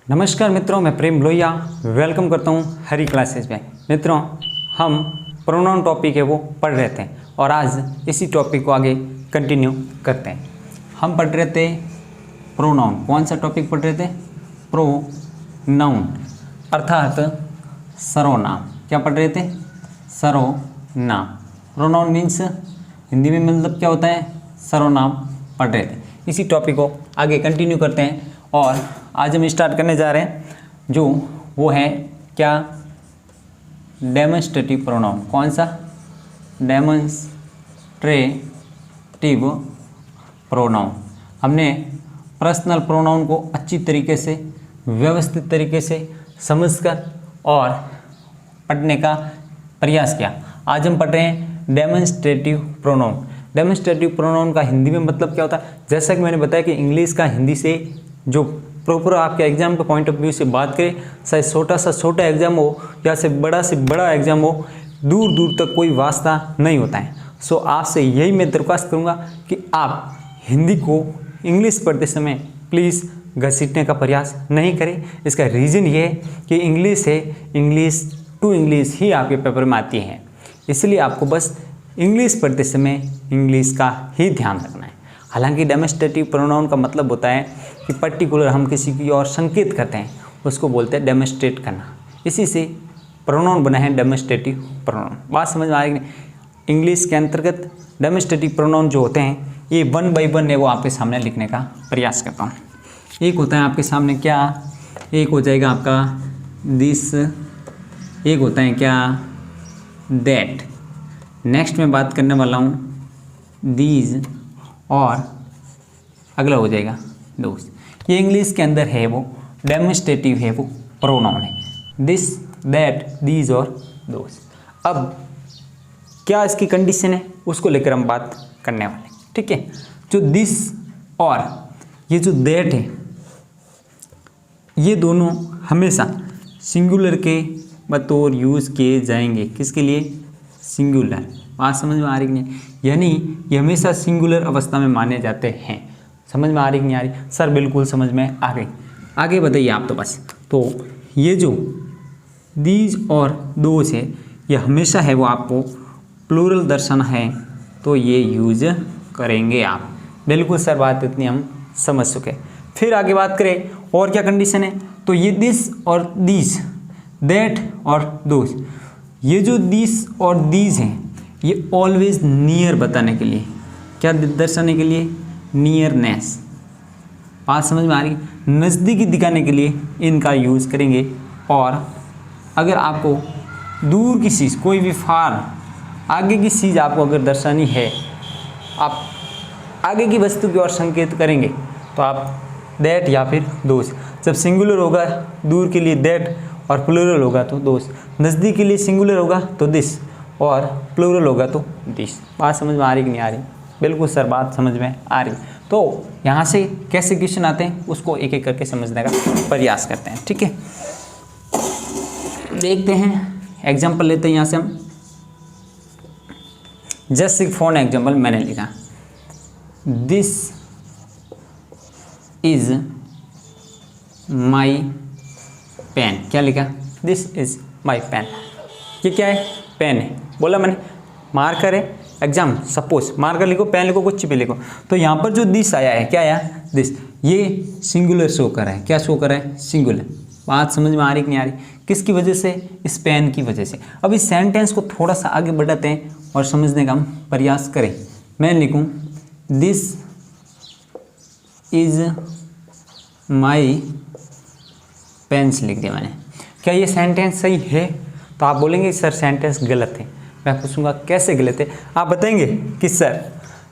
नमस्कार मित्रों, मैं प्रेम लोहिया वेलकम करता हूं हरी क्लासेस में। मित्रों, हम प्रोनाउन टॉपिक है वो पढ़ रहे थे और आज इसी टॉपिक को आगे कंटिन्यू करते हैं। हम पढ़ रहे थे प्रोनाउन। कौन सा टॉपिक पढ़ रहे थे? प्रोनाउन अर्थात सर्वनाम। क्या पढ़ रहे थे? सर्वनाम। प्रोनाउन मीन्स हिंदी में मतलब क्या होता है? सर्वनाम पढ़ रहे थे। इसी टॉपिक को आगे कंटिन्यू करते हैं और आज हम स्टार्ट करने जा रहे हैं जो वो है क्या? Demonstrative pronoun. कौन सा? Demonstrative pronoun. हमने पर्सनल प्रोनाउन को अच्छी तरीके से व्यवस्थित तरीके से समझकर और पढ़ने का प्रयास किया। आज हम पढ़ रहे हैं डेमोन्स्ट्रेटिव प्रोनाउन। डेमोन्स्ट्रेटिव प्रोनाउन का हिंदी में मतलब क्या होता है? जैसा कि मैंने बताया कि इंग्लिश का हिंदी से जो प्रॉपर आपके एग्जाम के पॉइंट ऑफ व्यू से बात करें, चाहे छोटा सा छोटा एग्जाम हो या से बड़ा एग्जाम हो, दूर दूर तक कोई वास्ता नहीं होता है। सो आपसे यही मैं दरख्वास्त करूँगा कि आप हिंदी को इंग्लिश पढ़ते समय प्लीज़ घसीटने का प्रयास नहीं करें। इसका रीज़न ये है कि इंग्लिश है, इंग्लिश टू इंग्लिश ही आपके पेपर में आती है, इसलिए आपको बस इंग्लिश पढ़ते समय इंग्लिश का ही ध्यान रखना है। हालांकि डेमोन्स्ट्रेटिव प्रोनाउन का मतलब होता है कि पर्टिकुलर हम किसी की ओर संकेत करते हैं, उसको बोलते हैं डेमोन्स्ट्रेट करना। इसी से प्रोनाउन बना है डेमोन्स्ट्रेटिव प्रोनाउन। बात समझ में आएगी? इंग्लिश के अंतर्गत डेमोन्स्ट्रेटिव प्रोनाउन जो होते हैं ये 1 बाय 1 है वो आपके सामने लिखने का प्रयास करता हूँ। एक होता है आपके सामने क्या? एक हो जाएगा आपका दिस, एक होता है क्या? दैट। नेक्स्ट मैं बात करने वाला हूँ दीज और अगला हो जाएगा दोस्त। ये इंग्लिश के अंदर है वो डेमोन्स्ट्रेटिव है, वो प्रोनाउन है। दिस, दैट, दीज और दोस्त। अब क्या इसकी कंडीशन है उसको लेकर हम बात करने वाले, ठीक है। जो दिस और ये जो दैट है ये दोनों हमेशा सिंगुलर के बतौर यूज़ किए जाएंगे। किसके लिए? सिंगुलर। बात समझ में आ रही कि नहीं? यानी ये हमेशा सिंगुलर अवस्था में माने जाते हैं। समझ में आ रही कि नहीं आ रही? सर बिल्कुल समझ में आ गई। आगे बताइए आप तो बस। तो ये जो दीज और दोज है ये हमेशा है वो आपको प्लूरल दर्शाना है तो ये यूज करेंगे आप। बिल्कुल सर, बात इतनी हम समझ चुके। फिर आगे बात करें और क्या कंडीशन है? तो ये दिस और दीज, दैट और दोज, ये जो दिस और दीज हैं ये ऑलवेज नियर बताने के लिए, क्या दर्शाने के लिए? नियरनेस। बात समझ में आ रही? नज़दीकी दिखाने के लिए इनका यूज़ करेंगे। और अगर आपको दूर की चीज़, कोई भी फार आगे की चीज़ आपको अगर दर्शानी है, आप आगे की वस्तु की ओर संकेत करेंगे तो आप दैट या फिर दोज। जब सिंगुलर होगा दूर के लिए दैट और प्लूरल होगा तो दोज। नज़दीक के लिए सिंगुलर होगा तो दिस और प्लूरल होगा तो दिस। बात समझ में आ रही कि नहीं आ रही? बिल्कुल सर, बात समझ में आ रही। तो यहाँ से कैसे क्वेश्चन आते हैं उसको एक एक करके समझने का प्रयास करते हैं, ठीक है। देखते हैं, एग्जाम्पल लेते हैं यहाँ से हम। जस्ट फॉर एग्जाम्पल मैंने लिखा दिस इज माई पेन। क्या लिखा? This is my pen. ये क्या है? पेन है। बोला मैंने मार्कर है। एग्जाम सपोज मार्कर लिखो, पेन लिखो, कुछ भी लिखो। तो यहाँ पर जो दिस आया है, क्या आया? दिस। ये सिंगुलर शो कर रहा है। क्या शो कर रहा है? सिंगुलर। बात समझ में आ रही कि नहीं आ रही? किसकी वजह से? इस पेन की वजह से। अब इस सेंटेंस को थोड़ा सा आगे बढ़ाते हैं और समझने का हम प्रयास करें। मैं लिखूँ दिस इज माई पेन्स, लिख दिया मैंने। क्या ये सेंटेंस सही है? तो आप बोलेंगे सर सेंटेंस गलत है। मैं पूछूंगा कैसे गलत है? आप बताएंगे कि सर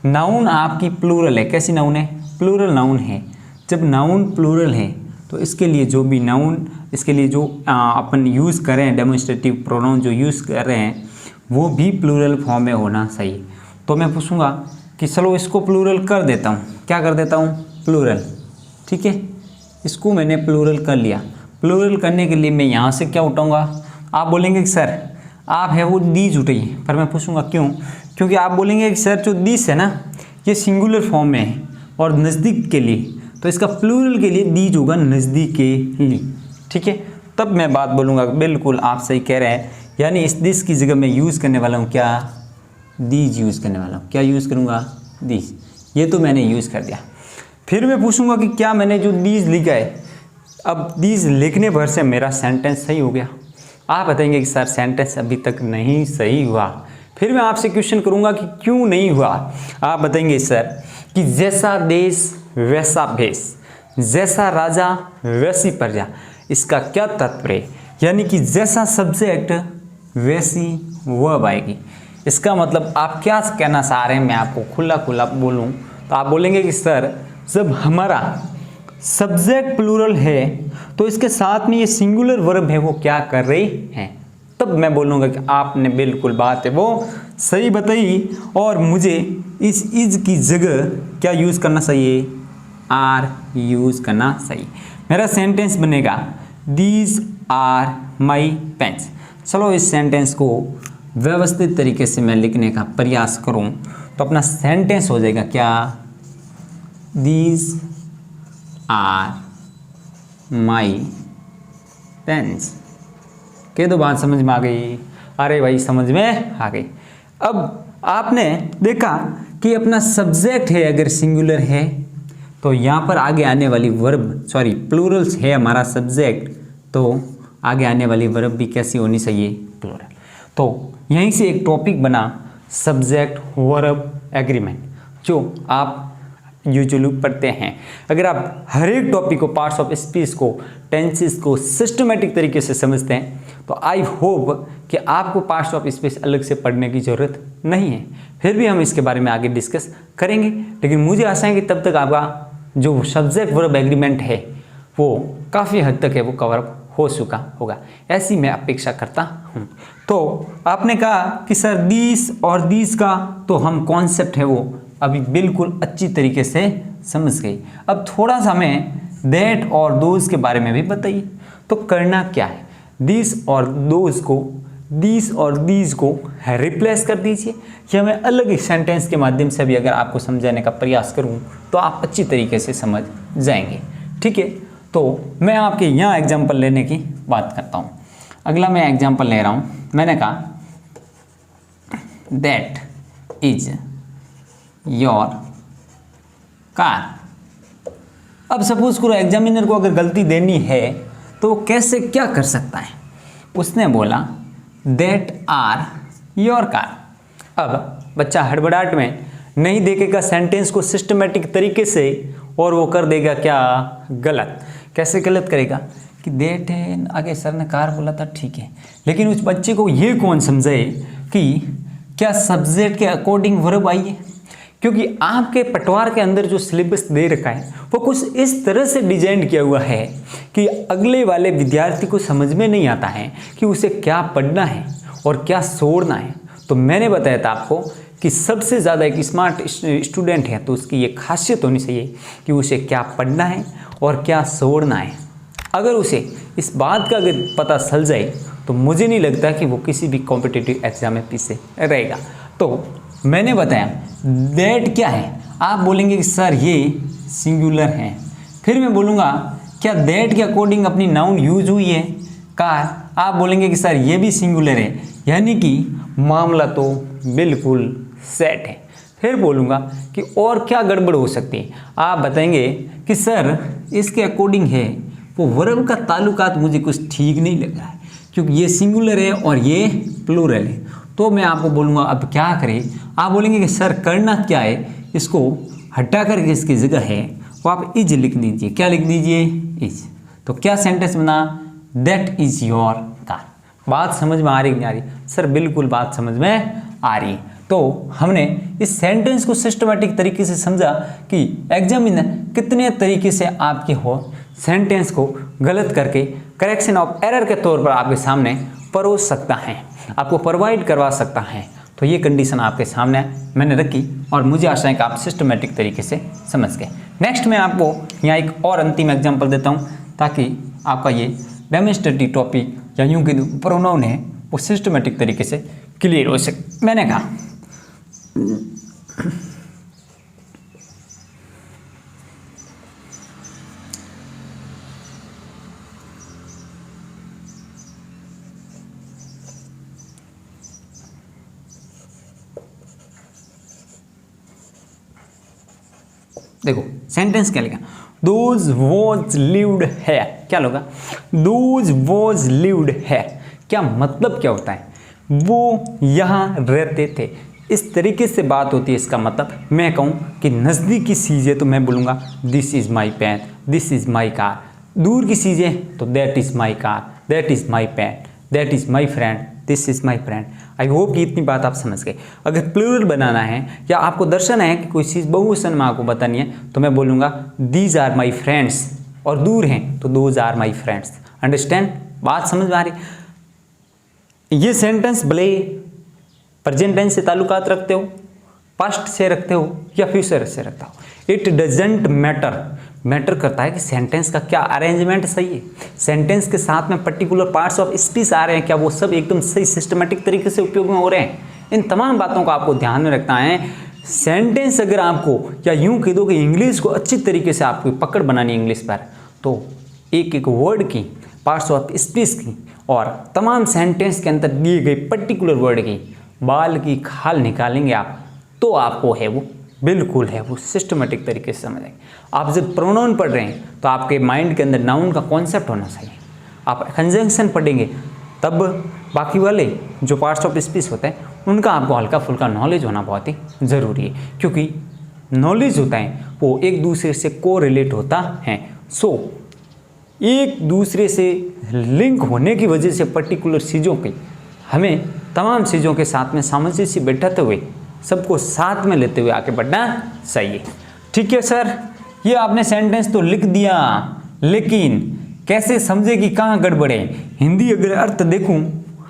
नाउन आपकी प्लूरल है। कैसी नाउन है? प्लूरल नाउन है। जब नाउन प्लूरल है तो इसके लिए जो भी नाउन, इसके लिए जो अपन यूज़ कर रहे हैं, डेमोन्स्ट्रेटिव प्रोनाउन जो यूज़ कर रहे हैं वो भी प्लूरल फॉर्म में होना चाहिए। तो मैं पूछूंगा कि चलो इसको प्लूरल कर देता हूँ। क्या कर देता हूँ? प्लूरल, ठीक है। इसको मैंने प्लूरल कर लिया। प्लूरल करने के लिए मैं यहाँ से क्या उठाऊँगा? आप बोलेंगे कि सर आप है वो दीज उठाइए, पर मैं पूछूंगा क्यों? क्योंकि आप बोलेंगे कि सर जो दिस है ना ये सिंगुलर फॉर्म में है और नज़दीक के लिए तो इसका प्लूरल के लिए दीज होगा, नज़दीकेली। ठीक है, तब मैं बात बोलूँगा बिल्कुल आप सही कह रहे हैं, यानी इस दिस की जगह मैं यूज़ करने वाला हूँ क्या, दीज यूज़ करने वाला हूँ। क्या यूज़ करूँगा, दीज। ये तो मैंने यूज़ कर दिया। फिर मैं पूछूंगा कि क्या मैंने जो दीज लिखा है, अब दीज लिखने भर से मेरा सेंटेंस सही हो गया। आप बताएंगे कि सर सेंटेंस अभी तक नहीं सही हुआ। फिर मैं आपसे क्वेश्चन करूंगा कि क्यों नहीं हुआ। आप बताएंगे सर कि जैसा देश वैसा भेष, जैसा राजा वैसी प्रजा। इसका क्या तात्पर्य है, यानी कि जैसा सब्जेक्ट वैसी वर्ब आएगी। इसका मतलब आप क्या कहना चाह रहे हैं, मैं आपको खुला खुला बोलूं तो आप बोलेंगे कि सर जब हमारा सब्जेक्ट प्लूरल है तो इसके साथ में ये सिंगुलर वर्ब है वो क्या कर रही है। तब मैं बोलूँगा कि आपने बिल्कुल बात है वो सही बताई, और मुझे इस इज की जगह क्या यूज़ करना चाहिए, आर यूज़ करना चाहिए। मेरा सेंटेंस बनेगा दीज आर माई पेन्स। चलो इस सेंटेंस को व्यवस्थित तरीके से मैं लिखने का प्रयास करूं तो अपना सेंटेंस हो जाएगा क्या, दीज आर माई पेन्स। कह दो बात समझ में आ गई, अरे भाई समझ में आ गई। अब आपने देखा कि अपना सब्जेक्ट है अगर सिंगुलर है तो यहाँ पर आगे आने वाली वर्ब, सॉरी प्लूरल्स है हमारा सब्जेक्ट, तो आगे आने वाली वर्ब भी कैसी होनी चाहिए, प्लूरल। तो यहीं से एक टॉपिक बना सब्जेक्ट वर्ब एग्रीमेंट, जो आप यूजुअली पढ़ते हैं। अगर आप हर एक टॉपिक को, पार्ट्स ऑफ स्पीच को, टेंसेस को सिस्टमेटिक तरीके से समझते हैं तो आई होप कि आपको पार्ट्स ऑफ स्पीच अलग से पढ़ने की ज़रूरत नहीं है। फिर भी हम इसके बारे में आगे डिस्कस करेंगे, लेकिन मुझे आशा है कि तब तक आपका जो सब्जेक्ट वर्ब एग्रीमेंट है वो काफ़ी हद तक है वो कवर अप हो चुका होगा, ऐसी मैं अपेक्षा करता हूँ। तो आपने कहा कि सर दीस और दीस का तो हम कॉन्सेप्ट है वो अभी बिल्कुल अच्छी तरीके से समझ गई। अब थोड़ा सा हमें दैट और दोज के बारे में भी बताइए। तो करना क्या है, दिस और दोज को, दिस और दीज को रिप्लेस कर दीजिए, या मैं अलग एक सेंटेंस के माध्यम से भी अगर आपको समझाने का प्रयास करूं तो आप अच्छी तरीके से समझ जाएंगे। ठीक है, तो मैं आपके यहाँ एग्जाम्पल लेने की बात करता हूँ। अगला मैं एग्जाम्पल ले रहा हूँ। मैंने कहा दैट इज योर कार। अब सपोज करो एग्जामिनर को अगर गलती देनी है तो वो कैसे क्या कर सकता है। उसने बोला दैट आर योर कार। अब बच्चा हड़बड़ाहट में नहीं देखेगा सेंटेंस को सिस्टमेटिक तरीके से और वो कर देगा क्या, गलत। कैसे गलत करेगा कि दैट है, आगे सर ने कार बोला था ठीक है, लेकिन उस बच्चे को ये कौन समझाए कि क्या सब्जेक्ट के अकॉर्डिंग वर्ब आई है। क्योंकि आपके पटवार के अंदर जो सिलेबस दे रखा है वो कुछ इस तरह से डिजाइन किया हुआ है कि अगले वाले विद्यार्थी को समझ में नहीं आता है कि उसे क्या पढ़ना है और क्या छोड़ना है। तो मैंने बताया था आपको कि सबसे ज़्यादा एक स्मार्ट स्टूडेंट है तो उसकी ये खासियत होनी चाहिए कि उसे क्या पढ़ना है और क्या छोड़ना है। अगर उसे इस बात का अगर पता चल जाए तो मुझे नहीं लगता कि वो किसी भी कॉम्पिटिटिव एग्जाम में पीछे रहेगा। तो मैंने बताया दैट क्या है, आप बोलेंगे कि सर ये सिंगुलर है। फिर मैं बोलूँगा क्या दैट के अकॉर्डिंग अपनी नाउन यूज हुई है, कार। आप बोलेंगे कि सर ये भी सिंगुलर है, यानी कि मामला तो बिल्कुल सेट है। फिर बोलूँगा कि और क्या गड़बड़ हो सकती है। आप बताएंगे कि सर इसके अकॉर्डिंग है वो वर्ब का ताल्लुकात मुझे कुछ ठीक नहीं लग रहा है क्योंकि ये सिंगुलर है और ये प्लूरल है। तो मैं आपको बोलूँगा अब क्या करें। आप बोलेंगे कि सर करना क्या है, इसको हटा करके इसकी जगह है वो आप इज लिख दीजिए। क्या लिख दीजिए, इज। तो क्या सेंटेंस बना, दैट इज योर कार। बात समझ में आ रही नहीं आ रही, सर बिल्कुल बात समझ में आ रही है। तो हमने इस सेंटेंस को सिस्टमेटिक तरीके से समझा कि एग्जामिनर कितने तरीके से आपके हो सेंटेंस को गलत करके करेक्शन ऑफ एरर के तौर पर आपके सामने परोस सकता है, आपको प्रोवाइड करवा सकता है। तो ये कंडीशन आपके सामने मैंने रखी और मुझे आशा है कि आप सिस्टमेटिक तरीके से समझ गए। नेक्स्ट मैं आपको यहाँ एक और अंतिम एग्जांपल देता हूँ ताकि आपका ये डेमोन्स्ट्रेटिव टॉपिक या यूँ के प्रोनाउन है वो सिस्टमेटिक तरीके से क्लियर हो सके। मैंने कहा देखो सेंटेंस क्या लिखा, दोज वॉज लिव्ड है, क्या होगा, दोज वॉज लिव्ड है, क्या मतलब क्या होता है, वो यहाँ रहते थे। इस तरीके से बात होती है। इसका मतलब मैं कहूँ कि नज़दीकी चीज़ें तो मैं बोलूँगा this is my pen, this is my car. दूर की चीज़ें तो that is my car, that is my pen, that is my friend, this is my friend. I hope कि इतनी बात आप समझ गए। अगर प्लूरल बनाना है या आपको दर्शाना है कि कोई चीज़ बहुवचन में आपको बतानी है तो मैं बोलूँगा दीज आर माई फ्रेंड्स, और दूर हैं तो those are my friends. Understand, बात समझ में आ रही। ये सेंटेंस भले प्रेजेंट टेंस से ताल्लुकात रखते हो, पास्ट से रखते हो या फ्यूचर से रखता हो, इट डजेंट मैटर। मैटर करता है कि सेंटेंस का क्या अरेंजमेंट सही है, सेंटेंस के साथ में पर्टिकुलर पार्ट्स ऑफ स्पीच आ रहे हैं क्या, वो सब एकदम सही सिस्टमेटिक तरीके से उपयोग में हो रहे हैं। इन तमाम बातों को आपको ध्यान में रखना है। सेंटेंस अगर आपको, या यूँ कह दो कि इंग्लिश को अच्छी तरीके से आपको पकड़ बनानी इंग्लिश पर, तो एक एक वर्ड की, पार्ट्स ऑफ स्पीच की और तमाम सेंटेंस के अंदर दिए गए पर्टिकुलर वर्ड की बाल की खाल निकालेंगे आप, तो आपको है वो बिल्कुल है वो सिस्टमेटिक तरीके से समझेंगे। आप जब प्रोनाउन पढ़ रहे हैं तो आपके माइंड के अंदर नाउन का कॉन्सेप्ट होना चाहिए। आप कंजंक्शन पढ़ेंगे तब बाकी वाले जो पार्ट्स ऑफ स्पीच होते हैं उनका आपको हल्का फुल्का नॉलेज होना बहुत ही ज़रूरी है, क्योंकि नॉलेज होता है वो एक दूसरे से को रिलेट होता है। सो एक दूसरे से लिंक होने की वजह से पर्टिकुलर चीज़ों की हमें तमाम चीज़ों के साथ में सामंजस्य बैठाते हुए सबको साथ में लेते हुए आगे बढ़ना चाहिए। ठीक है सर, ये आपने सेंटेंस तो लिख दिया, लेकिन कैसे समझे कि कहाँ गड़बड़े। हिंदी अगर अर्थ देखूं,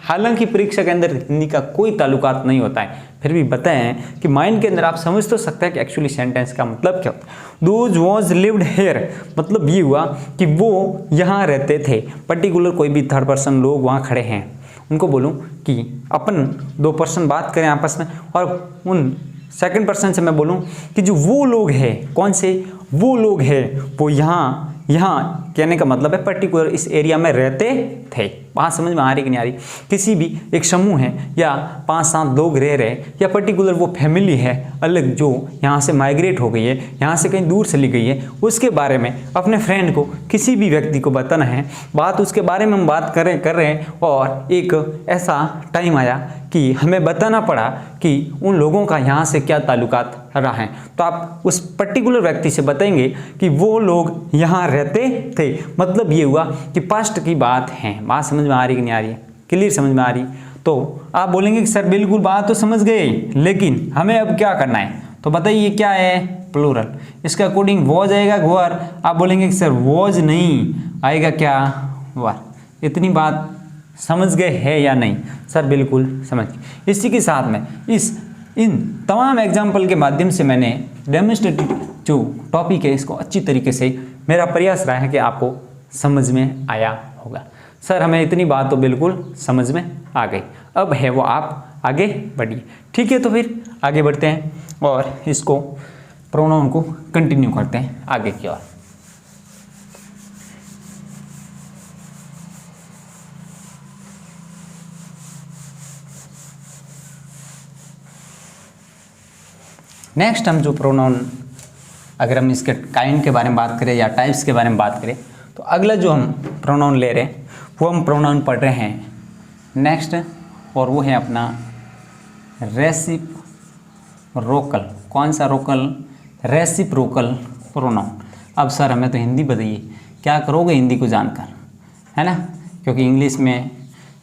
हालांकि परीक्षा के अंदर हिंदी का कोई ताल्लुकात नहीं होता है, फिर भी बताएं कि माइंड के अंदर आप समझ तो सकते हैं कि एक्चुअली सेंटेंस का मतलब क्या होता है। दोज वॉज लिव्ड हेयर, मतलब ये हुआ कि वो यहाँ रहते थे। पर्टिकुलर कोई भी थर्ड पर्सन लोग वहाँ खड़े हैं, उनको बोलूँ कि अपन दो पर्सन बात करें आपस में, और उन सेकंड पर्सन से मैं बोलूँ कि जो वो लोग हैं, कौन से वो लोग हैं, वो यहाँ कहने का मतलब है पर्टिकुलर इस एरिया में रहते थे। बात समझ में आ रही कि नहीं आ रही। किसी भी एक समूह है या 5-7 लोग रह रहे, या पर्टिकुलर वो फैमिली है अलग जो यहाँ से माइग्रेट हो गई है, यहाँ से कहीं दूर चली गई है, उसके बारे में अपने फ्रेंड को, किसी भी व्यक्ति को बताना है, बात उसके बारे में हम बात कर रहे हैं। और एक ऐसा टाइम आया कि हमें बताना पड़ा कि उन लोगों का यहाँ से क्या ताल्लुकात रहा है, तो आप उस पर्टिकुलर व्यक्ति से बताएंगे कि वो लोग यहाँ रहते थे। मतलब ये हुआ कि पास्ट की बात है। बात समझ में आ रही कि नहीं आ रही है, क्लियर समझ में आ रही। तो आप बोलेंगे कि सर बिल्कुल बात तो समझ गए, लेकिन हमें अब क्या करना है, तो बताइए क्या है, प्लूरल। इसके अकॉर्डिंग वॉज आएगा वर, आप बोलेंगे कि सर वॉज नहीं आएगा, क्या वर। इतनी बात समझ गए है या नहीं सर? बिल्कुल समझ। इसी के साथ में इन तमाम एग्जाम्पल के माध्यम से मैंने डेमोन्स्ट्रेटिव जो टॉपिक है इसको अच्छी तरीके से, मेरा प्रयास रहा है कि आपको समझ में आया होगा। सर हमें इतनी बात तो बिल्कुल समझ में आ गई, अब है वो आप आगे बढ़िए। ठीक है, तो फिर आगे बढ़ते हैं और इसको प्रोनाउन को कंटिन्यू करते हैं आगे की ओर। नेक्स्ट हम जो प्रोनाउन, अगर हम इसके काइंड के बारे में बात करें या टाइप्स के बारे में बात करें, तो अगला जो हम प्रोनाउन ले रहे हैं वो हम प्रोनाउन पढ़ रहे हैं नेक्स्ट, और वो है अपना रेसिप्रोकल। कौन सा रोकल? Reciprocal pronoun. अब सर हमें तो हिंदी बताइए, क्या करोगे हिंदी को जानकर, है ना, क्योंकि इंग्लिश में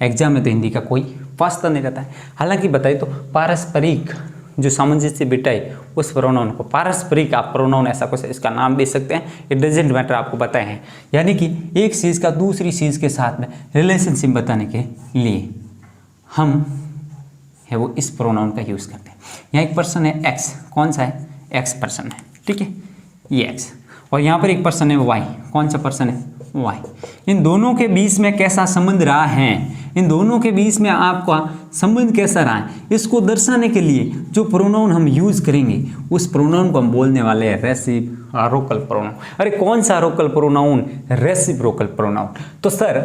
एग्जाम में तो हिंदी का कोई वास्ता नहीं रहता है। हालांकि बताइए तो पारस्परिक जो सामंजस्य बिठाए उस प्रोनाउन को पारस्परिक आप प्रोनाउन ऐसा कुछ इसका नाम दे सकते हैं, इट डजेंट मैटर, आपको बताए हैं। यानी कि एक चीज़ का दूसरी चीज़ के साथ में रिलेशनशिप बताने के लिए हम है वो इस प्रोनाउन का यूज़ करते हैं। यहाँ एक पर्सन है एक्स, कौन सा है? एक्स पर्सन है, ठीक है, ये एक्स, और यहाँ पर एक पर्सन है वाई, कौन सा पर्सन है? वाई। इन दोनों के बीच में कैसा संबंध रहा है, इन दोनों के बीच में आपका संबंध कैसा रहा है, इसको दर्शाने के लिए जो प्रोनाउन हम यूज़ करेंगे उस प्रोनाउन को हम बोलने वाले हैं रेसिप्रोकल प्रोनाउन। अरे कौन सा रोकल प्रोनाउन? Reciprocal pronoun. तो सर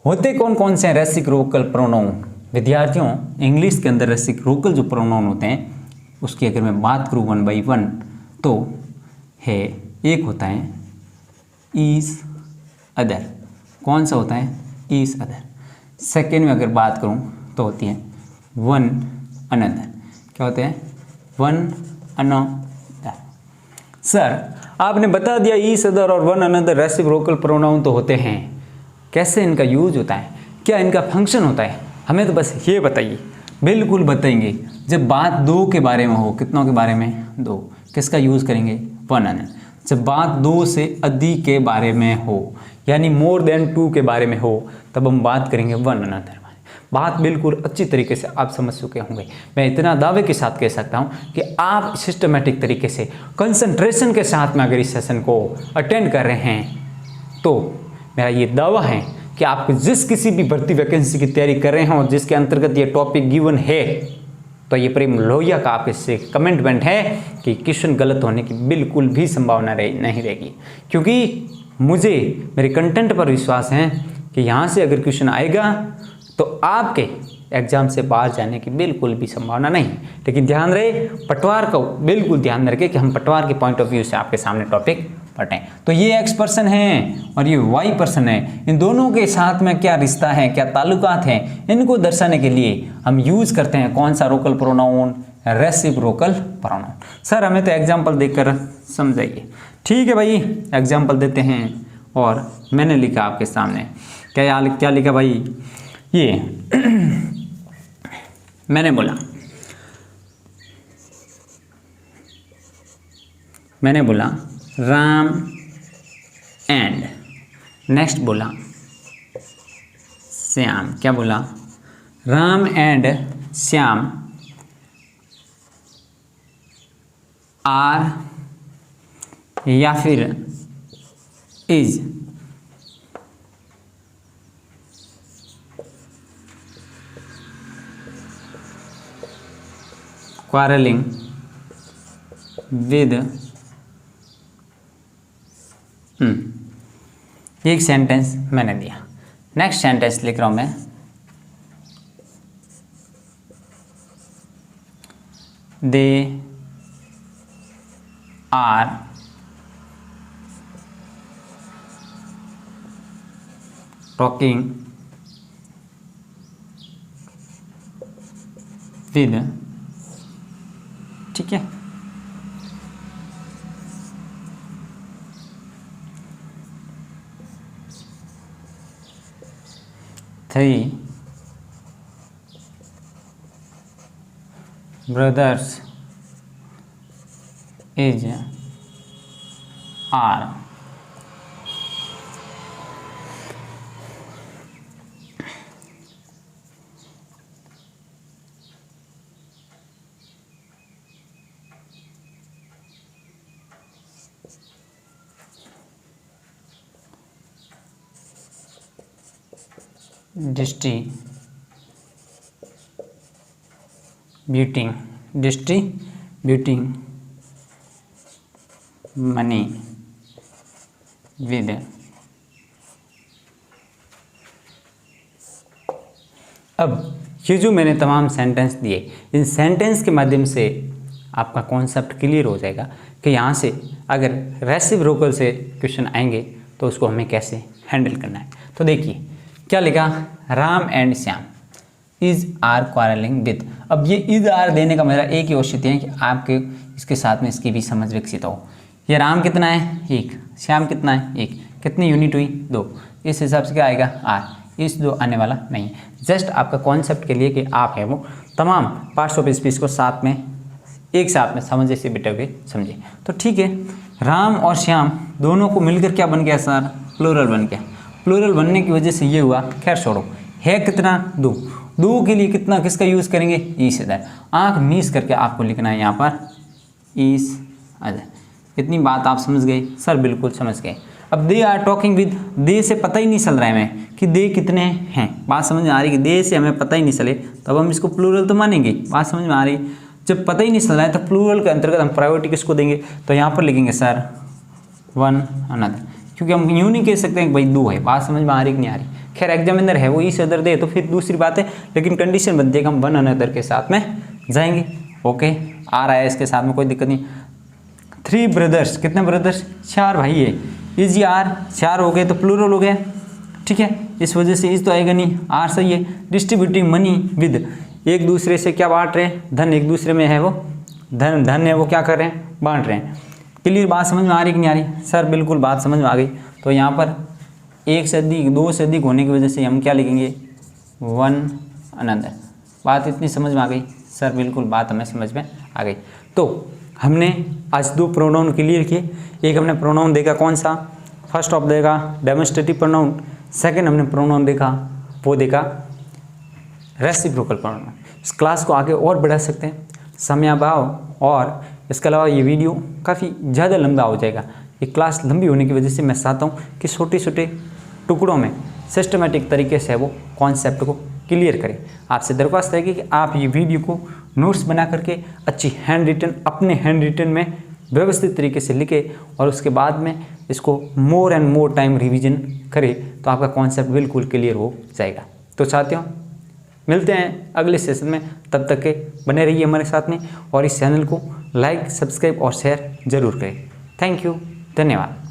होते कौन कौन से रेसिप्रोकल प्रोनाउन? विद्यार्थियों, इंग्लिश के अंदर रेसिप्रोकल जो प्रोनाउन होते हैं उसकी अगर मैं बात करूँ 1 by 1, तो है, एक होता है ईज अदर। कौन सा होता है? Ease other. सेकेंड में अगर बात करूं तो होती है वन अनदर। क्या होते हैं? One another. सर आपने बता दिया ईज अदर और वन अनदर रेसिप्रोकल प्रोनाउन तो होते हैं, कैसे इनका यूज होता है, क्या इनका फंक्शन होता है, हमें तो बस ये बताइए। बिल्कुल बताएंगे। जब बात दो के बारे में हो, कितनों के बारे में? दो। किसका यूज़ करेंगे? One another. जब बात दो से अधिक के बारे में हो, यानी मोर देन टू के बारे में हो, तब हम बात करेंगे वन अनदर। बात बिल्कुल अच्छी तरीके से आप समझ चुके होंगे। मैं इतना दावे के साथ कह सकता हूं कि आप सिस्टमेटिक तरीके से कंसंट्रेशन के साथ में अगर इस सेशन को अटेंड कर रहे हैं तो मेरा ये दावा है कि आप जिस किसी भी भर्ती वैकेंसी की तैयारी कर रहे हैं और जिसके अंतर्गत ये टॉपिक गिवन है, तो ये प्रेम लोहिया का आपके से कमिटमेंट है कि क्वेश्चन गलत होने की बिल्कुल भी संभावना नहीं रहेगी, क्योंकि मुझे मेरे कंटेंट पर विश्वास है कि यहाँ से अगर क्वेश्चन आएगा तो आपके एग्जाम से बाहर जाने की बिल्कुल भी संभावना नहीं। लेकिन ध्यान रहे, पटवार को बिल्कुल ध्यान रखें कि हम पटवार के पॉइंट ऑफ व्यू से आपके सामने टॉपिक पढ़ें। तो ये एक्स पर्सन है और ये वाई पर्सन है, इन दोनों के साथ में क्या रिश्ता है, क्या ताल्लुकात हैं, इनको दर्शाने के लिए हम यूज करते हैं कौन सा रोकल प्रोनाउन? Reciprocal pronoun. सर हमें तो एग्जाम्पल देखकर समझाइए। ठीक है भाई, एग्जाम्पल देते हैं। और मैंने लिखा आपके सामने, क्या लिखा भाई? ये मैंने बोला राम एंड, नेक्स्ट बोला श्याम। क्या बोला? राम एंड श्याम आर या फिर इज quarreling with एक सेंटेंस मैंने दिया। नेक्स्ट सेंटेंस लिख रहा हूं मैं, दे आर टॉकिंग विद, ठीक है, three brothers is are. Distributing money with. अब ये जो मैंने तमाम सेंटेंस दिए, इन सेंटेंस के माध्यम से आपका कॉन्सेप्ट क्लियर हो जाएगा कि यहाँ से अगर रेसिप्रोकल से क्वेश्चन आएंगे तो उसको हमें कैसे हैंडल करना है। तो देखिए क्या लिखा, Ram and Shyam is are quarrelling with. अब ये इज आर देने का मेरा एक ही औचित्य है कि आपके इसके साथ में इसकी भी समझ विकसित हो। ये राम कितना है? एक। श्याम कितना है? एक। कितनी यूनिट हुई? दो। इस हिसाब से क्या आएगा? आर। इस दो आने वाला नहीं। जस्ट आपका कॉन्सेप्ट के लिए कि आप है वो तमाम पार्ट्स ऑफ स्पीच को साथ में एक साथ में समझे से बिटे हुए समझे। तो ठीक है, राम और श्याम दोनों को मिलकर क्या बन गया सर? प्लूरल बन गया। प्लूरल बनने की वजह से ये हुआ, खैर छोड़ो। है कितना? दो। दो के लिए कितना किसका यूज़ करेंगे? ईस अदर। आँख मीस करके आपको लिखना है यहाँ पर ईस अदर। इतनी बात आप समझ गए? सर बिल्कुल समझ गए। अब दे आर टॉकिंग विद, दे से पता ही नहीं चल रहा है हमें कि दे कितने हैं। बात समझ में आ रही है कि दे से हमें पता ही नहीं चले तब हम इसको प्लूरल तो मानेंगे। बात समझ में आ रही? जब पता ही नहीं चल रहा है तो प्लूरल के अंतर्गत हम प्रायोरिटी किसको देंगे? तो यहाँ पर लिखेंगे सर वन अनदर, क्योंकि हम यूँ नहीं कह सकते हैं कि भाई दो है। बात समझ में आ रही कि नहीं आ रही? खैर एग्जामिनर है वो ईच अदर दे तो फिर दूसरी बात है, लेकिन कंडीशन बन जाएगा हम वन अनदर के साथ में जाएंगे। ओके, आ रहा है इसके साथ में कोई दिक्कत नहीं। 3 ब्रदर्स, कितने ब्रदर्स, 4 भाई है। इज ये आर, 4 हो गए तो प्लूरल हो गया, ठीक है, इस वजह से इज तो आएगा नहीं, आर सही है। डिस्ट्रीब्यूटिंग मनी विद, एक दूसरे से क्या बांट रहे हैं, धन एक दूसरे में है वो धन है वो क्या कर रहे हैं, बांट रहे हैं। क्लियर, बात समझ में आ रही कि नहीं आ रही सर? बिल्कुल बात समझ में आ गई। तो यहाँ पर 1 से अधिक 2 से अधिक होने की वजह से हम क्या लिखेंगे, वन अनदर। बात इतनी समझ में आ गई सर? बिल्कुल बात हमें समझ में आ गई। तो हमने आज 2 प्रोनाउन क्लियर किए। एक हमने प्रोनाउन देखा कौन सा, फर्स्ट ऑफ देखा डेमोन्स्ट्रेटिव प्रोनाउन, सेकंड हमने प्रोनाउन देखा वो देखा रेसिप्रोकल प्रोनाउन। इस क्लास को आगे और बढ़ा सकते हैं, समयाभाव और इसके अलावा ये वीडियो काफ़ी ज़्यादा लंबा हो जाएगा। ये क्लास लंबी होने की वजह से मैं चाहता हूँ कि छोटे छोटे टुकड़ों में सिस्टमेटिक तरीके से वो कॉन्सेप्ट को क्लियर करें। आपसे दरख्वास्त है कि आप ये वीडियो को नोट्स बना करके अच्छी हैंड रिटन, अपने हैंड रिटन में व्यवस्थित तरीके से लिखे और उसके बाद में इसको more and more time revision करें तो आपका कॉन्सेप्ट बिल्कुल क्लियर हो जाएगा। तो साथियों मिलते हैं अगले सेशन में, तब तक के बने रहिए हमारे साथ में और इस चैनल को लाइक, सब्सक्राइब और शेयर जरूर करें। थैंक यू, धन्यवाद।